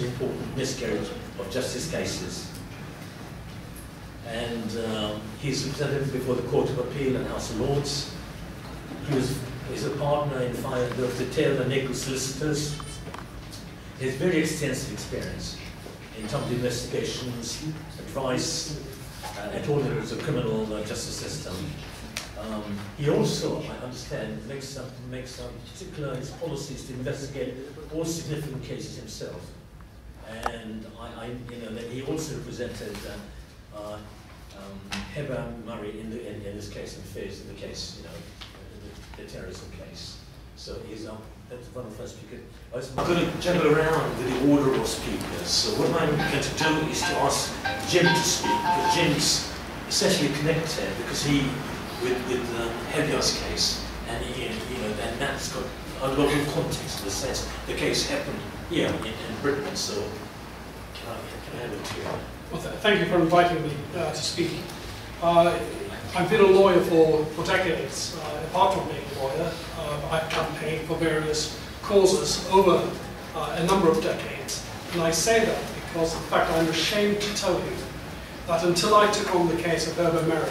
most important miscarriage of justice cases. And he's represented before the Court of Appeal and House of Lords. He's a partner in the Taylor and Nichols solicitors. He has very extensive experience in terms of investigations, advice, at all levels of the criminal justice system. He also, I understand, makes some particular his policies to investigate all significant cases himself. And that he also represented Hedayat Marri in this case, in the case, the terrorism case. So he's that's one of the first speakers. I'm going to juggle around with the order of speakers. So what I'm going to do is to ask Jim to speak, because Jim's essentially connected, because he with Hedayat's case, and and that's got a lot of context in the sense the case happened here in Britain. So can I have it to you? Well, thank you for inviting me to speak. I've been a lawyer for decades. Apart from being a lawyer, I've campaigned for various causes over a number of decades. And I say that because, in fact, I'm ashamed to tell you that until I took on the case of Hyrbyair,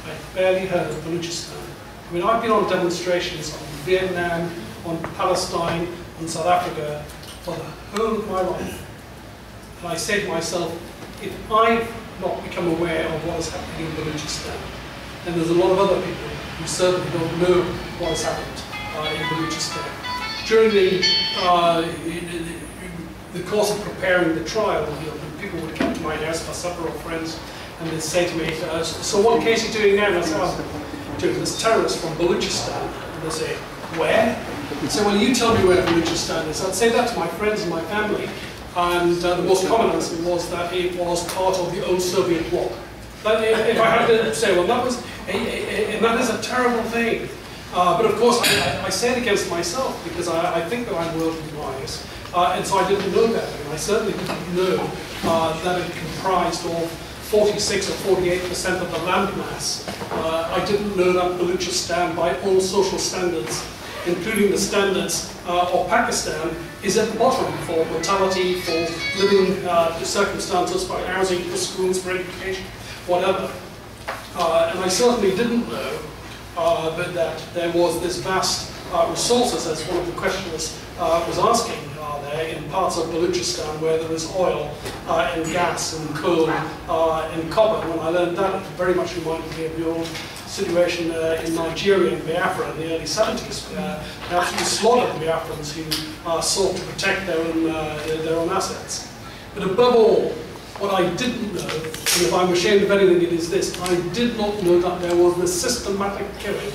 I barely heard of Baluchistan. I mean, I've been on demonstrations on Vietnam, on Palestine, on South Africa for the whole of my life. And I say to myself, if I've not become aware of what is happening in Baluchistan, then there's a lot of other people who certainly don't know what has happened in Baluchistan. During the course of preparing the trial, people would come to my house for supper or friends, and they'd say to me, so what case are you doing now? And I say, I'm doing this terrorist from Baluchistan. And they say, where? I'd say, well, you tell me where Baluchistan is. I'd say that to my friends and my family. And the most common answer was that it was part of the old Soviet bloc. But if I had to say, well, that is a terrible thing. But of course, I say it against myself because I think that I'm worldly wise. And so I didn't know that. And I certainly didn't know that it comprised of 46 or 48% of the landmass. I didn't know that Baluchistan, by all social standards, including the standards of Pakistan, is at the bottom for mortality, for living circumstances, for housing, for schools, for education, whatever. And I certainly didn't know but that there was this vast resources, as one of the questioners was asking, there in parts of Baluchistan where there is oil and gas and coal and copper. When I learned that, it very much reminded me of the old situation in Nigeria and Biafra in the early 70s. They actually slaughtered Biafrans who sought to protect their own assets. But above all, what I didn't know, and if I'm ashamed of anything, it is this: I did not know that there was this systematic killing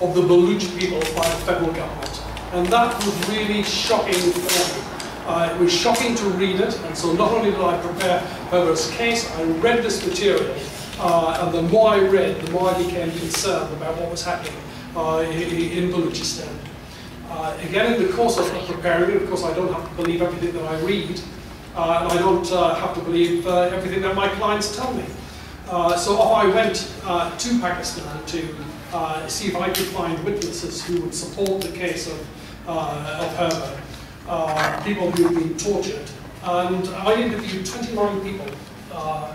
of the Baluch people by the federal government. And that was really shocking for me. It was shocking to read it, and so not only did I prepare Hyrbyair's case, I read this material, and the more I read, the more I became concerned about what was happening in Baluchistan. Again, in the course of preparing it, of course, I don't have to believe everything that I read, and I don't have to believe everything that my clients tell me. So off I went to Pakistan to see if I could find witnesses who would support the case of Hyrbyair. People who had been tortured, and I interviewed 29 people, all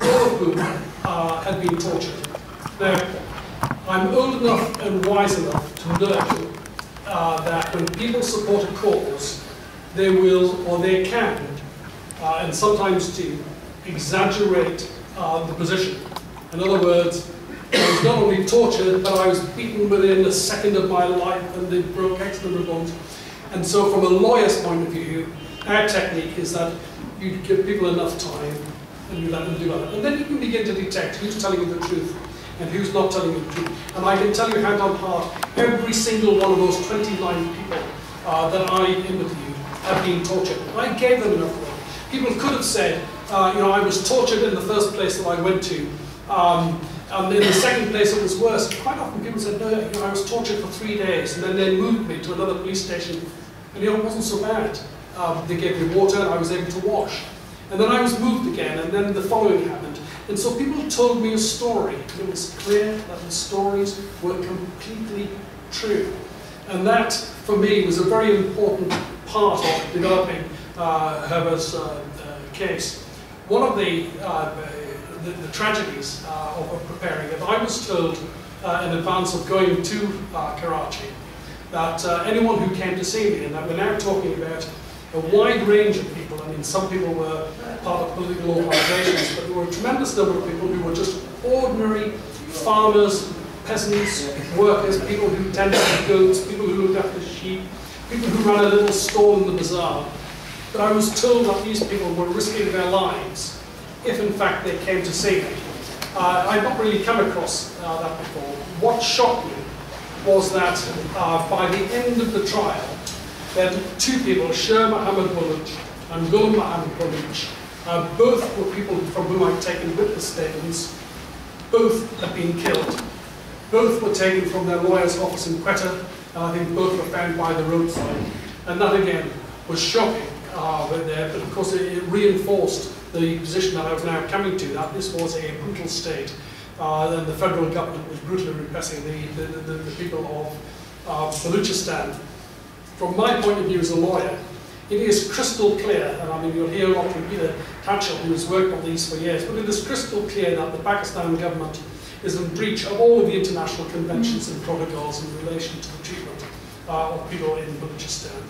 of whom had been tortured. Now, I'm old enough and wise enough to know that when people support a cause, they will, or they can, and sometimes do, exaggerate the position. In other words, I was not only tortured, but I was beaten within a second of my life, and they broke X number of bones. And so from a lawyer's point of view, our technique is that you give people enough time and you let them do it. And then you can begin to detect who's telling you the truth and who's not telling you the truth. And I can tell you hand on heart, every single one of those 29 people that I interviewed have been tortured. I gave them enough room. People could have said, I was tortured in the first place that I went to. And in the second place it was worse. Quite often people said, no, I was tortured for 3 days, and then they moved me to another police station, and it wasn't so bad. They gave me water and I was able to wash. And then I was moved again, and then the following happened. And so people told me a story, and it was clear that the stories were completely true. And that, for me, was a very important part of developing Hyrbyair's case, one of the tragedies of preparing it, I was told in advance of going to Karachi that anyone who came to see me, and we're now talking about a wide range of people. I mean, some people were part of political organisations, but there were a tremendous number of people who were just ordinary farmers, peasants, workers, people who tended to goats, people who looked after sheep, people who ran a little stall in the bazaar. But I was told that these people were risking their lives if in fact they came to see me. I'd not really come across that before. What shocked me was that by the end of the trial, then two people, Sher Mohammed Baluch and Gul Mohammed Baluch, both were people from whom I'd taken witness statements. Both had been killed. Both were taken from their lawyer's office in Quetta, and I think both were found by the roadside. And that again was shocking there, but of course it reinforced the position that I was now coming to, that this was a brutal state, and the federal government was brutally repressing the people of Baluchistan. From my point of view as a lawyer, it is crystal clear, and I mean you'll hear a lot from Peter Tatchell, who has worked on these for years, but it is crystal clear that the Pakistan government is in breach of all of the international conventions and protocols in relation to the treatment of people in Baluchistan.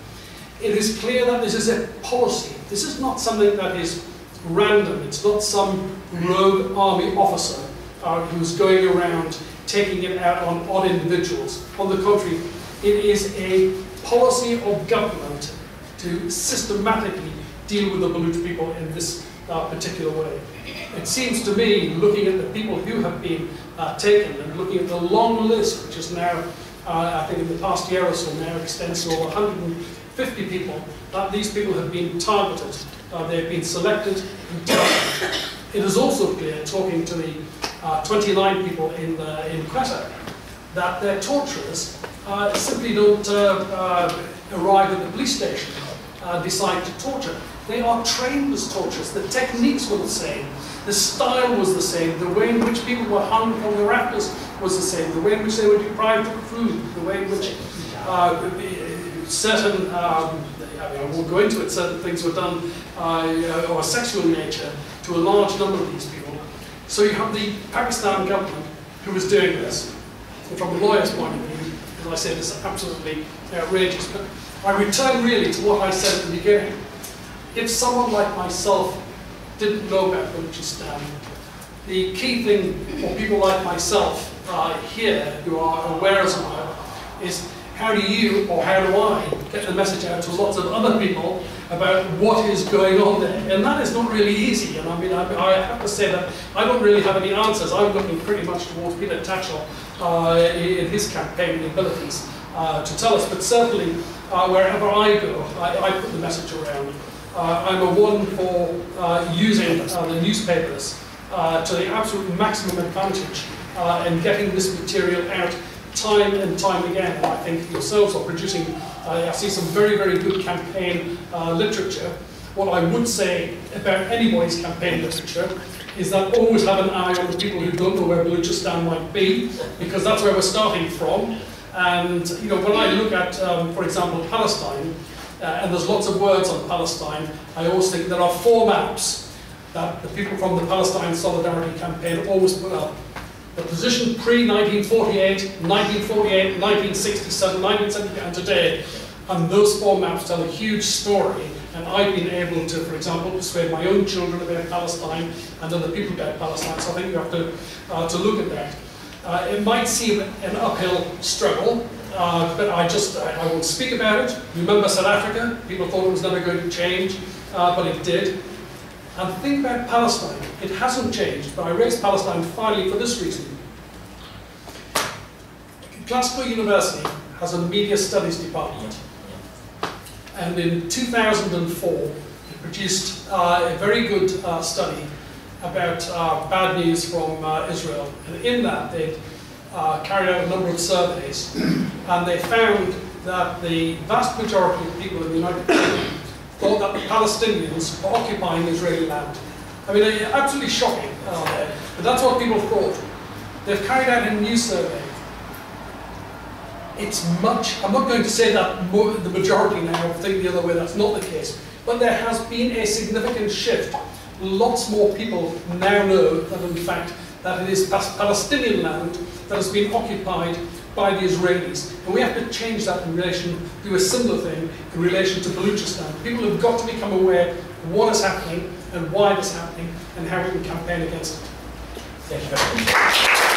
It is clear that this is a policy. This is not something that is random. It's not some rogue army officer who's going around taking it out on odd individuals. On the contrary, it is a policy of government to systematically deal with the Baluch people in this particular way. It seems to me, looking at the people who have been taken and looking at the long list, which is now, I think in the past year or so now, extends to over 150 people, that these people have been targeted. They have been selected and targeted. It is also clear, talking to the 29 people in Quetta, that their torturers simply don't arrive at the police station and decide to torture. They are trained as torturers. The techniques were the same. The style was the same. The way in which people were hung from the rafters was the same. The way in which they were deprived of food. The way in which certain, I won't go into it, certain things were done of a sexual nature to a large number of these people. So you have the Pakistan government who was doing this. And from a lawyer's point of view, as I said, it's absolutely outrageous. But I return really to what I said at the beginning. If someone like myself didn't know about Baluchistan, the key thing for people like myself here, who are aware as well, is how do you, or how do I, get the message out to lots of other people about what is going on there? And that is not really easy. And I mean, I have to say that I don't really have any answers. I'm looking pretty much towards Peter Tatchell in his campaigning abilities to tell us. But certainly, wherever I go, I put the message around. I'm a one for using the newspapers to the absolute maximum advantage in getting this material out time and time again. And I think yourselves are producing, I see some very, very good campaign literature. What I would say about anybody's campaign literature is that always have an eye on the people who don't know where Balochistan might be, because that's where we're starting from. And you know, when I look at, for example, Palestine, and there's lots of words on Palestine, I always think there are 4 maps that the people from the Palestine Solidarity Campaign always put up. The position pre-1948, 1948, 1967, 1970, and today. And those 4 maps tell a huge story. And I've been able to, for example, persuade my own children about Palestine and other people about Palestine. So I think you have to look at that. It might seem an uphill struggle, but I won't speak about it. Remember South Africa? People thought it was never going to change, but it did. And think about Palestine. It hasn't changed, but I raised Palestine finally for this reason. Glasgow University has a media studies department. And in 2004, it produced a very good study about bad news from Israel. And in that, they carried out a number of surveys, and they found that the vast majority of people in the United Kingdom thought that the Palestinians were occupying Israeli land. I mean, absolutely shocking, but that's what people thought. They've carried out a new survey. It's much, I'm not going to say that the majority now think the other way, that's not the case, But there has been a significant shift. Lots more people now know that in fact that it is Palestinian land that has been occupied by the Israelis. And we have to change that in relation, do a similar thing in relation to Baluchistan. People have got to become aware of what is happening and why it is happening and how we can campaign against it. Thank you very much.